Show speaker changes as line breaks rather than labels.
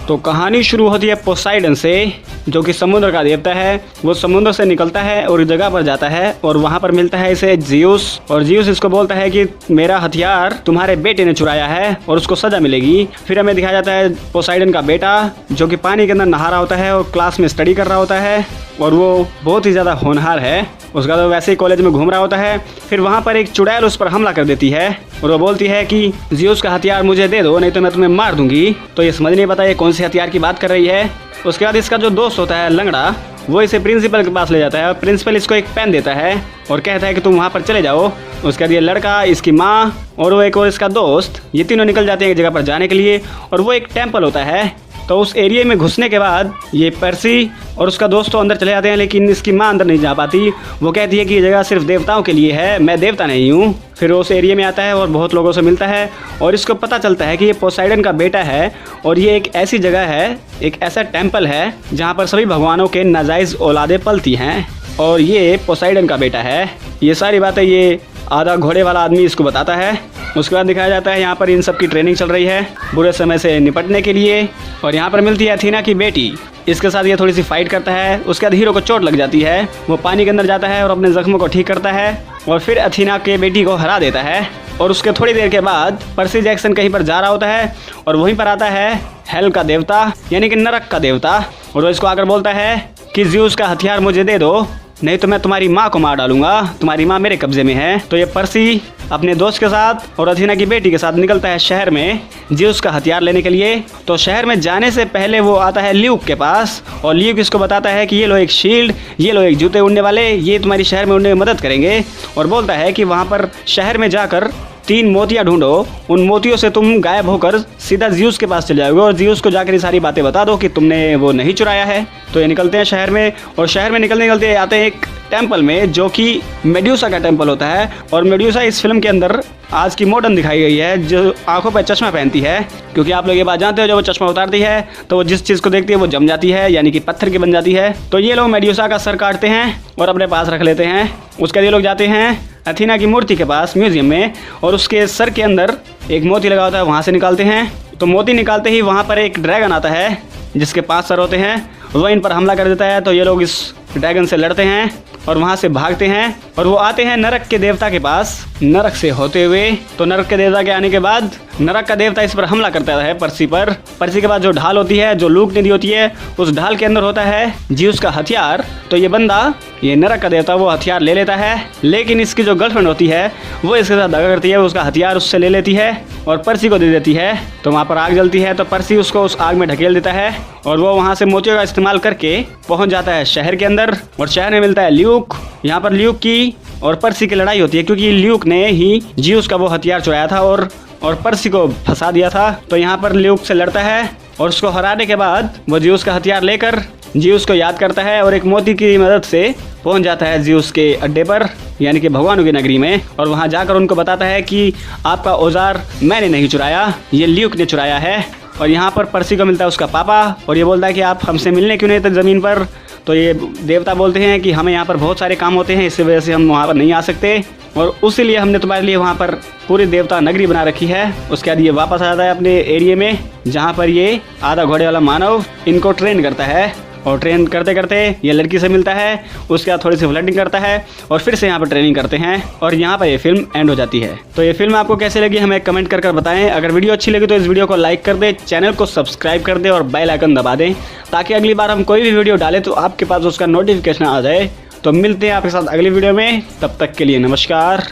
तो कहानी शुरू होती है पोसाइडन से, जो कि समुद्र का देवता है। वो समुद्र से निकलता है और एक जगह पर जाता है और वहाँ पर मिलता है इसे जियूस, और जियूस इसको बोलता है कि मेरा हथियार तुम्हारे बेटे ने चुराया है और उसको सजा मिलेगी। फिर हमें दिखाया जाता है पोसाइडन का बेटा जो कि पानी के अंदर नहा रहा होता है और क्लास में स्टडी कर रहा होता है, और वो बहुत ही ज़्यादा होनहार है। उसका तो वैसे ही कॉलेज में घूम रहा होता है। फिर वहाँ पर एक चुड़ैल उस पर हमला कर देती है और वो बोलती है कि जियूस का हथियार मुझे दे दो, नहीं तो मैं तुम्हें मार दूंगी। तो ये समझ नहीं पाता ये कौन से हथियार की बात कर रही है। उसके बाद इसका जो दोस्त होता है लंगड़ा, वो इसे प्रिंसिपल के पास ले जाता है और प्रिंसिपल इसको एक पेन देता है और कहता है कि तुम वहाँ पर चले जाओ। उसके बाद ये लड़का, इसकी माँ और वो एक और इसका दोस्त, ये तीनों निकल जाते हैं एक जगह पर जाने के लिए, और वो एक टेम्पल होता है। तो उस एरिया में घुसने के बाद ये पर्सी और उसका दोस्त तो अंदर चले जाते हैं, लेकिन इसकी माँ अंदर नहीं जा पाती। वो कहती है कि ये जगह सिर्फ देवताओं के लिए है, मैं देवता नहीं हूँ। फिर वो उस एरिया में आता है और बहुत लोगों से मिलता है और इसको पता चलता है कि ये पोसाइडन का बेटा है और ये एक ऐसी जगह है, एक ऐसा टेम्पल है जहाँ पर सभी भगवानों के नाजायज़ औलादें पलती हैं और ये पोसाइडन का बेटा है। ये सारी बातें ये आधा घोड़े वाला आदमी इसको बताता है। उसके बाद दिखाया जाता है यहाँ पर इन सब की ट्रेनिंग चल रही है बुरे समय से निपटने के लिए, और यहाँ पर मिलती है अथीना की बेटी। इसके साथ ये थोड़ी सी फाइट करता है। उसके बाद हीरो को चोट लग जाती है, वो पानी के अंदर जाता है और अपने जख्मों को ठीक करता है और फिर अथीना के बेटी को हरा देता है। और उसके थोड़ी देर के बाद पर्सी जैक्सन कहीं पर जा रहा होता है और वहीं पर आता है हेल का देवता, यानी कि नरक का देवता, और वो इसको आकर बोलता है कि जियूस का हथियार मुझे दे दो, नहीं तो मैं तुम्हारी माँ को मार डालूंगा, तुम्हारी माँ मेरे कब्जे में है। तो ये पर्सी अपने दोस्त के साथ और अथीना की बेटी के साथ निकलता है शहर में जियूस का हथियार लेने के लिए। तो शहर में जाने से पहले वो आता है ल्यूक के पास और ल्यूक इसको बताता है कि ये लो एक शील्ड, ये लो एक जूते उड़ने वाले, ये तुम्हारी शहर में उड़ने में मदद करेंगे, और बोलता है कि वहाँ पर शहर में जाकर 3 मोतियाँ ढूंढो, उन मोतियों से तुम गायब होकर सीधा जियूस के पास चले जाओगे और जियूस को जाकर ये सारी बातें बता दो कि तुमने वो नहीं चुराया है। तो ये निकलते हैं शहर में, और शहर में निकलते आते हैं एक टेम्पल में जो कि मेड्यूसा का टेम्पल होता है। और मेड्यूसा इस फिल्म के अंदर आज की मॉडर्न दिखाई गई है, जो आंखों पर चश्मा पहनती है, क्योंकि आप लोग ये बात जानते हो जब वो चश्मा उतारती है तो वो जिस चीज़ को देखती है वो जम जाती है, यानी कि पत्थर की बन जाती है। तो ये लोग मेड्यूसा का सर काटते हैं और अपने पास रख लेते हैं। उसके बाद ये लोग जाते हैं अथीना की मूर्ति के पास म्यूजियम में, और उसके सर के अंदर एक मोती लगा होता है, वहाँ से निकालते हैं। तो मोती निकालते ही वहाँ पर एक ड्रैगन आता है जिसके 5 सर होते हैं, वो इन पर हमला कर देता है। तो ये लोग इस ड्रैगन से लड़ते हैं और वहाँ से भागते हैं और वो आते हैं नरक के देवता के पास, नरक से होते हुए। तो नरक के देवता के आने के बाद नरक का देवता इस पर हमला करता है पर्सी पर। पर्सी के बाद जो ढाल होती है, जो लूक ने दी होती है, उस ढाल के अंदर होता है जियूस का हथियार। तो ये बंदा, ये नरक का देवता, वो हथियार ले लेता है, लेकिन इसकी जो गर्लफ्रेंड होती है वो इसके साथ दगा करती है, उसका हथियार उससे ले लेती है और पर्सी को दे देती है। तो वहाँ पर आग जलती है, तो पर्सी उसको उस आग में ढकेल देता है और वो वहाँ से मोतियों का इस्तेमाल करके पहुँच जाता है शहर के अंदर, और शहर में मिलता है ल्यूक। यहाँ पर ल्यूक की और पर्सी की लड़ाई होती है, क्योंकि ल्यूक ने ही जियूस का वो हथियार चुराया था और पर्सी को फंसा दिया था। तो यहाँ पर ल्यूक से लड़ता है और उसको हराने के बाद वो जियूस का हथियार लेकर जियूस को याद करता है और एक मोती की मदद से पहुंच जाता है जियूस के अड्डे पर, यानी कि भगवानों की नगरी में, और वहां जाकर उनको बताता है कि आपका औजार मैंने नहीं चुराया, ये ल्यूक ने चुराया है। और यहाँ पर पर्सी को मिलता है उसका पापा और ये बोलता है कि आप हमसे मिलने क्यों नहीं थे ज़मीन पर। तो ये देवता बोलते हैं कि हमें यहाँ पर बहुत सारे काम होते हैं, इसी वजह से हम वहाँ पर नहीं आ सकते, और उसीलिए हमने तुम्हारे लिए वहाँ पर पूरी देवता नगरी बना रखी है। उसके बाद ये वापस आ जाता है अपने एरिया में, जहाँ पर ये आधा घोड़े वाला मानव इनको ट्रेन करता है, और ट्रेन करते करते ये लड़की से मिलता है, उसके बाद थोड़ी सी फ्लर्टिंग करता है और फिर से यहाँ पर ट्रेनिंग करते हैं, और यहाँ पर ये फिल्म एंड हो जाती है। तो ये फिल्म आपको कैसे लगी हमें कमेंट कर बताएं। अगर वीडियो अच्छी लगी तो इस वीडियो को लाइक कर दें, चैनल को सब्सक्राइब कर दें और बेल आइकन दबा दें, ताकि अगली बार हम कोई भी वीडियो डालें तो आपके पास उसका नोटिफिकेशन आ जाए। तो मिलते हैं आपके साथ अगली वीडियो में, तब तक के लिए नमस्कार।